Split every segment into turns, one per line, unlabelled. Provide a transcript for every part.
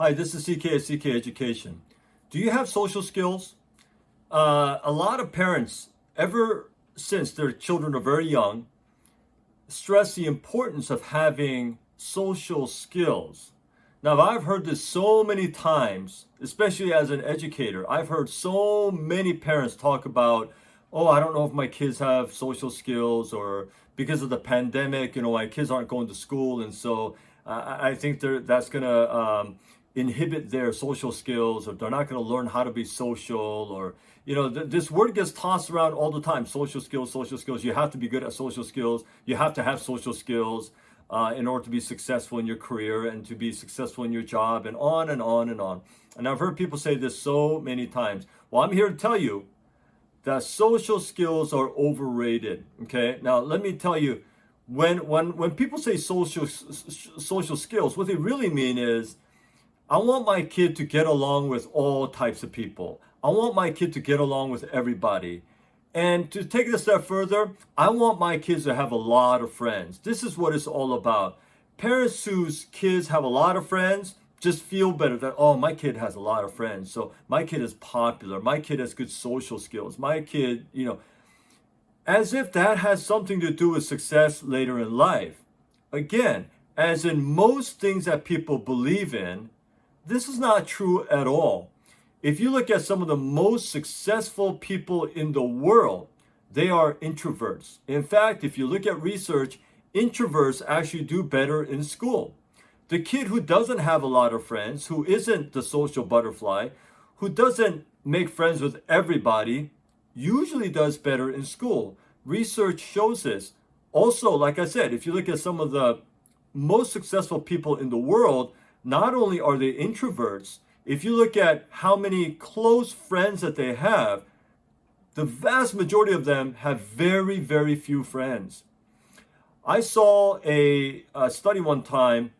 Hi, this is CK at CK Education. Do you have social skills? A lot of parents, ever since their children are very young, stress the importance of having social skills. Now, I've heard this so many times, especially as an educator. I've heard so many parents talk about, oh, I don't know if my kids have social skills, or because of the pandemic, my kids aren't going to school. And so I think that's going to inhibit their social skills, or they're not going to learn how to be social, or this word gets tossed around all the time. Social skills, social skills. You have to be good at social skills. You have to have social skills in order to be successful in your career and to be successful in your job, and on and on and on. And I've heard people say this so many times. Well, I'm here to tell you that social skills are overrated. Okay, now let me tell you, when people say social skills, what they really mean is, I want my kid to get along with all types of people. I want my kid to get along with everybody. And to take it a step further, I want my kids to have a lot of friends. This is what it's all about. Parents whose kids have a lot of friends just feel better that, oh, my kid has a lot of friends. So my kid is popular. My kid has good social skills. My kid, as if that has something to do with success later in life. Again, as in most things that people believe in, this is not true at all. If you look at some of the most successful people in the world, they are introverts. In fact, if you look at research, introverts actually do better in school. The kid who doesn't have a lot of friends, who isn't the social butterfly, who doesn't make friends with everybody, usually does better in school. Research shows this. Also, like I said, if you look at some of the most successful people in the world, not only are they introverts, if you look at how many close friends that they have, the vast majority of them have very, very few friends. I saw a study one time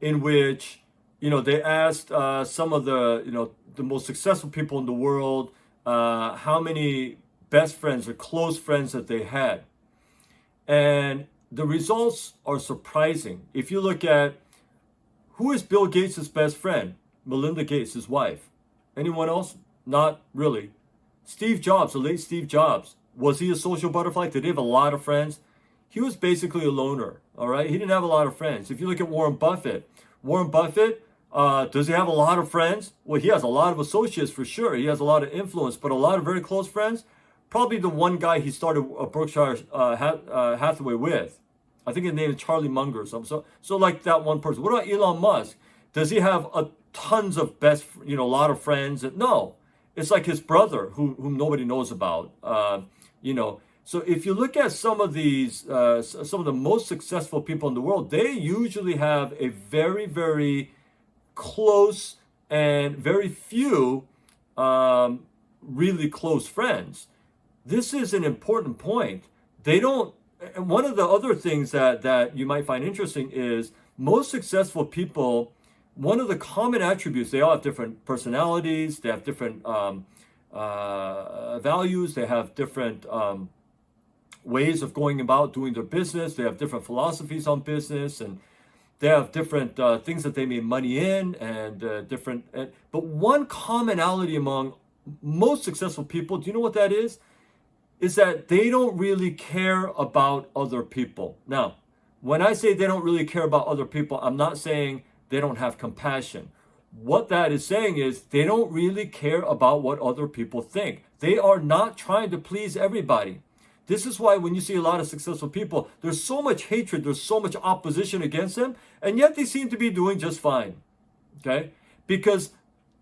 in which, they asked some of the most successful people in the world how many best friends or close friends that they had. And the results are surprising. If you look at, who is Bill Gates' best friend? Melinda Gates, his wife. Anyone else? Not really. Steve Jobs, the late Steve Jobs. Was he a social butterfly? Did he have a lot of friends? He was basically a loner, all right? He didn't have a lot of friends. If you look at Warren Buffett, does he have a lot of friends? Well, he has a lot of associates for sure. He has a lot of influence, but a lot of very close friends? Probably the one guy he started Berkshire Hathaway with. I think his name is Charlie Munger or something. So like that one person. What about Elon Musk? Does he have tons of a lot of friends? No, it's like his brother whom nobody knows about. So if you look at some of these, some of the most successful people in the world, they usually have a very, very close and very few really close friends. This is an important point. And one of the other things that you might find interesting is most successful people, one of the common attributes, they all have different personalities, they have different values, they have different ways of going about doing their business, they have different philosophies on business, and they have different things that they make money in, and but one commonality among most successful people, do you know what that is? Is that they don't really care about other people. Now, when I say they don't really care about other people, I'm not saying they don't have compassion. What that is saying is they don't really care about what other people think. They are not trying to please everybody. This is why when you see a lot of successful people, there's so much hatred, there's so much opposition against them, and yet they seem to be doing just fine. Okay? Because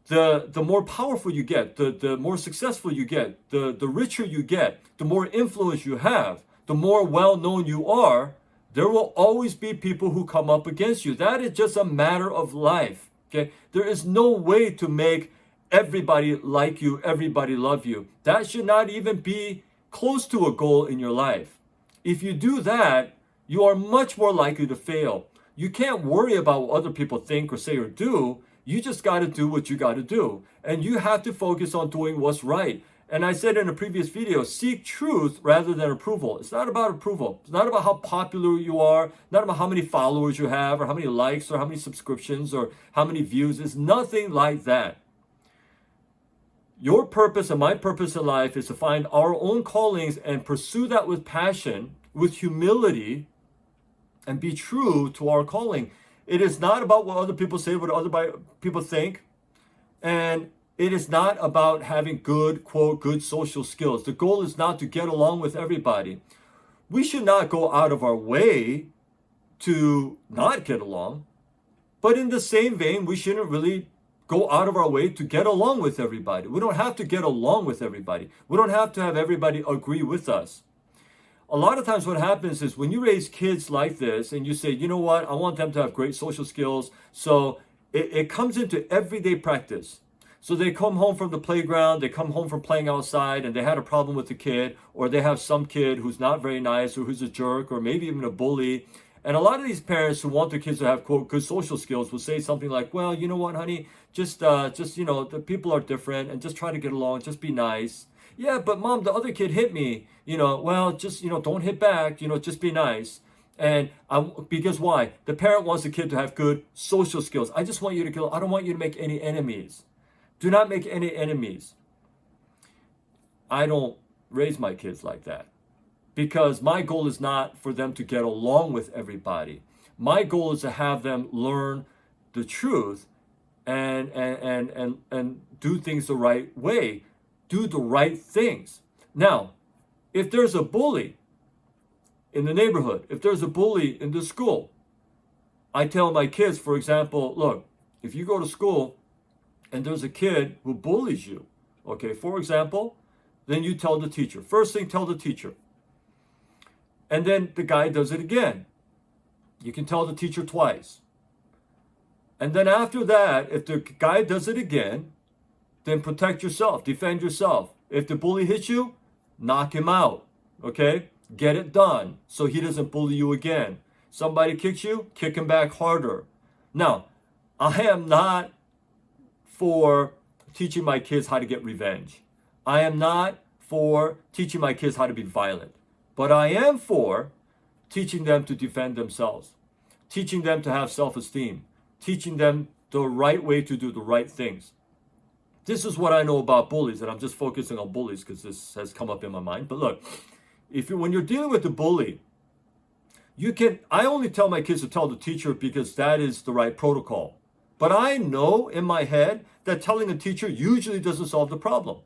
the more powerful you get, the more successful you get, the richer you get, the more influence you have, the more well-known you are, there will always be people who come up against you. That is just a matter of life. Okay? There is no way to make everybody like you, everybody love you. That should not even be close to a goal in your life. If you do that, you are much more likely to fail. You can't worry about what other people think or say or do. You just got to do what you got to do. And you have to focus on doing what's right. And I said in a previous video, seek truth rather than approval. It's not about approval. It's not about how popular you are, not about how many followers you have, or how many likes, or how many subscriptions, or how many views. It's nothing like that. Your purpose and my purpose in life is to find our own callings and pursue that with passion, with humility, and be true to our calling. It is not about what other people say, what other people think. And it is not about having good, quote, good social skills. The goal is not to get along with everybody. We should not go out of our way to not get along. But in the same vein, we shouldn't really go out of our way to get along with everybody. We don't have to get along with everybody. We don't have to have everybody agree with us. A lot of times what happens is when you raise kids like this and you say, you know what, I want them to have great social skills. So it comes into everyday practice. So they come home from the playground, they come home from playing outside and they had a problem with the kid, or they have some kid who's not very nice or who's a jerk or maybe even a bully. And a lot of these parents who want their kids to have, quote, good social skills will say something like, well, you know what, honey, just the people are different and just try to get along, just be nice. Yeah, but mom, the other kid hit me, well, just, don't hit back, just be nice. And because why? The parent wants the kid to have good social skills. I just want you to I don't want you to make any enemies. Do not make any enemies. I don't raise my kids like that because my goal is not for them to get along with everybody. My goal is to have them learn the truth and do things the right way, do the right things. Now, if there's a bully in the neighborhood, if there's a bully in the school, I tell my kids, for example, look, if you go to school and there's a kid who bullies you, okay, for example, then you tell the teacher. First thing, tell the teacher. And then the guy does it again. You can tell the teacher twice. And then after that, if the guy does it again, then protect yourself, defend yourself. If the bully hits you, knock him out, okay? Get it done so he doesn't bully you again. Somebody kicks you, kick him back harder. Now, I am not for teaching my kids how to get revenge. I am not for teaching my kids how to be violent. But I am for teaching them to defend themselves, teaching them to have self-esteem, teaching them the right way to do the right things. This is what I know about bullies, and I'm just focusing on bullies because this has come up in my mind. But look, when you're dealing with a bully, I only tell my kids to tell the teacher because that is the right protocol. But I know in my head that telling a teacher usually doesn't solve the problem.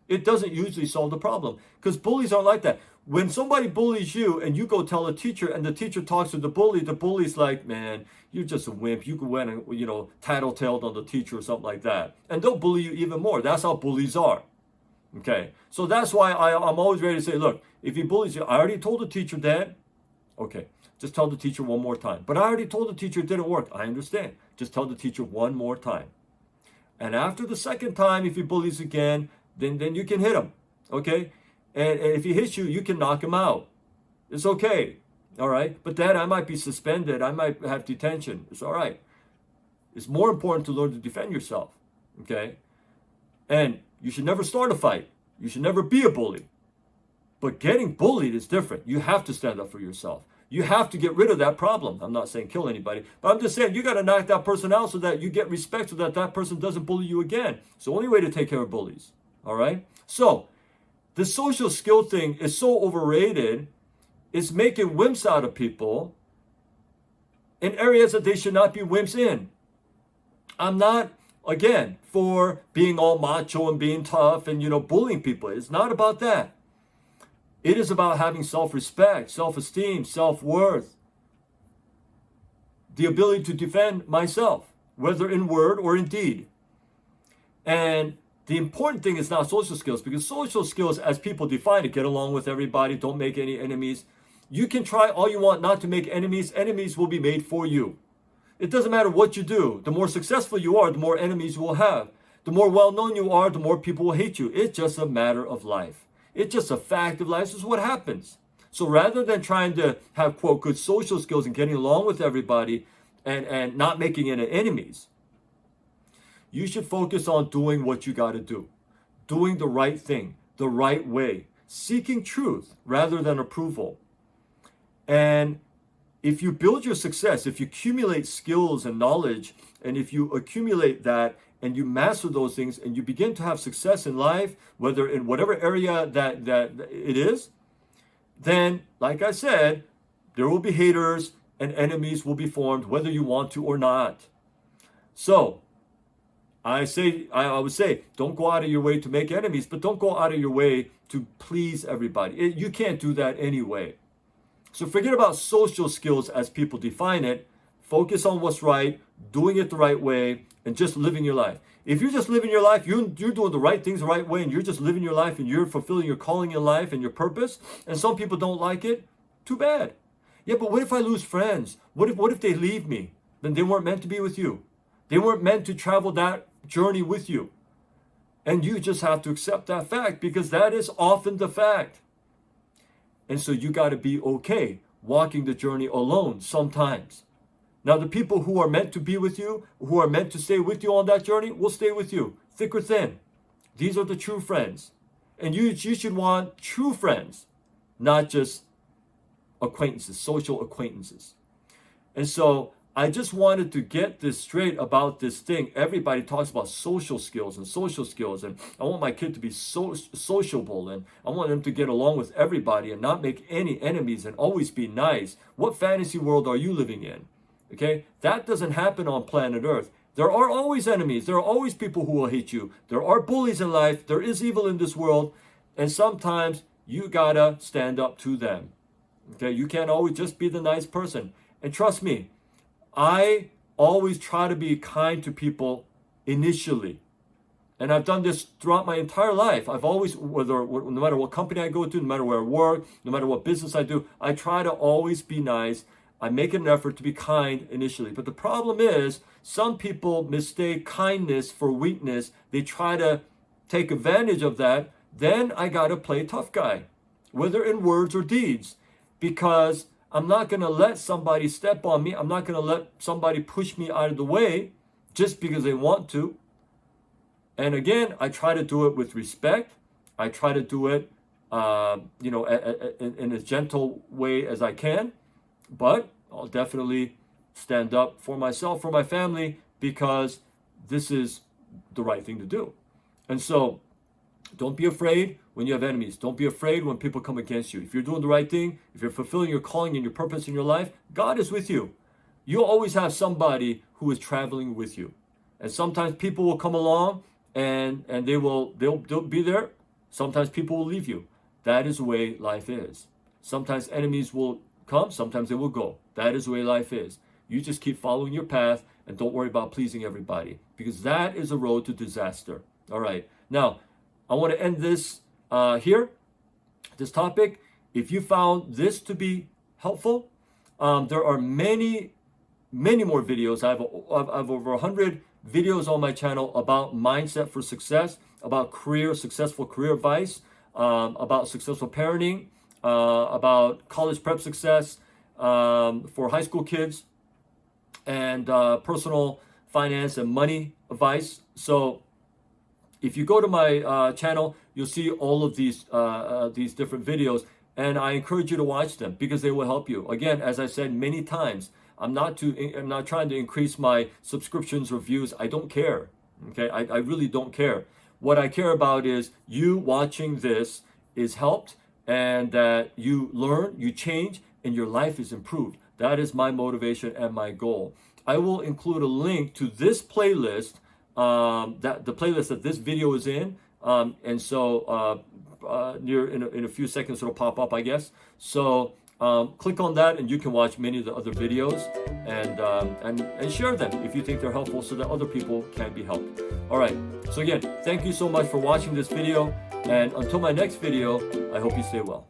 It doesn't usually solve the problem because bullies aren't like that. When somebody bullies you and you go tell a teacher and the teacher talks to the bully's like, man, you're just a wimp. You went and, tattletaled on the teacher or something like that. And they'll bully you even more. That's how bullies are. Okay. So that's why I'm always ready to say, look, if he bullies you, I already told the teacher that. Okay. Just tell the teacher one more time. But I already told the teacher it didn't work. I understand. Just tell the teacher one more time. And after the second time, if he bullies again, then you can hit him. Okay? And if he hits you, you can knock him out. It's okay. All right? But then I might be suspended. I might have detention. It's all right. It's more important to learn to defend yourself. Okay? And you should never start a fight. You should never be a bully. But getting bullied is different. You have to stand up for yourself. You have to get rid of that problem. I'm not saying kill anybody, but I'm just saying you got to knock that person out so that you get respect so that that person doesn't bully you again. It's the only way to take care of bullies. All right? So, the social skill thing is so overrated. It's making wimps out of people in areas that they should not be wimps in. I'm not, again, for being all macho and being tough and, bullying people. It's not about that. It is about having self-respect, self-esteem, self-worth, the ability to defend myself, whether in word or in deed. And the important thing is not social skills, because social skills, as people define it, get along with everybody, don't make any enemies. You can try all you want not to make enemies. Enemies will be made for you. It doesn't matter what you do. The more successful you are, the more enemies you will have. The more well-known you are, the more people will hate you. It's just a matter of life. It's just a fact of life. This is what happens. So rather than trying to have, quote, good social skills and getting along with everybody and not making any enemies, you should focus on doing what you got to do, doing the right thing, the right way, seeking truth rather than approval. And if you build your success, if you accumulate skills and knowledge, and if you accumulate that and you master those things and you begin to have success in life, whether in whatever area that it is, then, like I said, there will be haters and enemies will be formed, whether you want to or not. So, I would say, don't go out of your way to make enemies, but don't go out of your way to please everybody. You can't do that anyway. So forget about social skills as people define it. Focus on what's right, doing it the right way, and just living your life. If you're just living your life, you're doing the right things the right way, and you're just living your life, and you're fulfilling your calling in life and your purpose, and some people don't like it, too bad. Yeah, but what if I lose friends? What if they leave me? Then they weren't meant to be with you. They weren't meant to travel that journey with you. And you just have to accept that fact, because that is often the fact. And so you got to be okay walking the journey alone sometimes. Now, the people who are meant to be with you, who are meant to stay with you on that journey, will stay with you, thick or thin. These are the true friends. And you should want true friends, not just acquaintances, social acquaintances. And so I just wanted to get this straight about this thing. Everybody talks about social skills, and I want my kid to be sociable, and I want them to get along with everybody and not make any enemies and always be nice. What fantasy world are you living in? Okay, that doesn't happen on planet Earth. There are always enemies. There are always people who will hate you. There are bullies in life. There is evil in this world, and sometimes you gotta stand up to them. Okay, you can't always just be the nice person. And trust me, I always try to be kind to people initially. And I've done this throughout my entire life. I've always, no matter what company I go to, no matter where I work, no matter what business I do, I try to always be nice. I make an effort to be kind initially. But the problem is, some people mistake kindness for weakness. They try to take advantage of that. Then I got to play tough guy, whether in words or deeds, because I'm not going to let somebody step on me. I'm not going to let somebody push me out of the way just because they want to. And again, I try to do it with respect. I try to do it, in as gentle way as I can. But I'll definitely stand up for myself, for my family, because this is the right thing to do. And so, don't be afraid when you have enemies. Don't be afraid when people come against you. If you're doing the right thing, if you're fulfilling your calling and your purpose in your life, God is with you. You'll always have somebody who is traveling with you. And sometimes people will come along and they'll be there. Sometimes people will leave you. That is the way life is. Sometimes enemies will come, sometimes they will go. That is the way life is. You just keep following your path and don't worry about pleasing everybody, because that is a road to disaster. All right. Now, I want to end this here, this topic. If you found this to be helpful, there are many more videos. I have over 100 videos on my channel about mindset for success, about successful career advice, about successful parenting, about college prep success for high school kids, and personal finance and money advice. So if you go to my channel, you'll see all of these different videos, and I encourage you to watch them because they will help you. Again, as I said many times, I'm not trying to increase my subscriptions or views. I don't care. Okay, I really don't care. What I care about is you watching this is helped, and that you learn, you change, and your life is improved. That is my motivation and my goal. I will include a link to this playlist, the playlist that this video is in, and so in a few seconds it'll pop up, I guess. So click on that, and you can watch many of the other videos, and share them if you think they're helpful, so that other people can be helped. All right. So again, thank you so much for watching this video, and until my next video, I hope you stay well.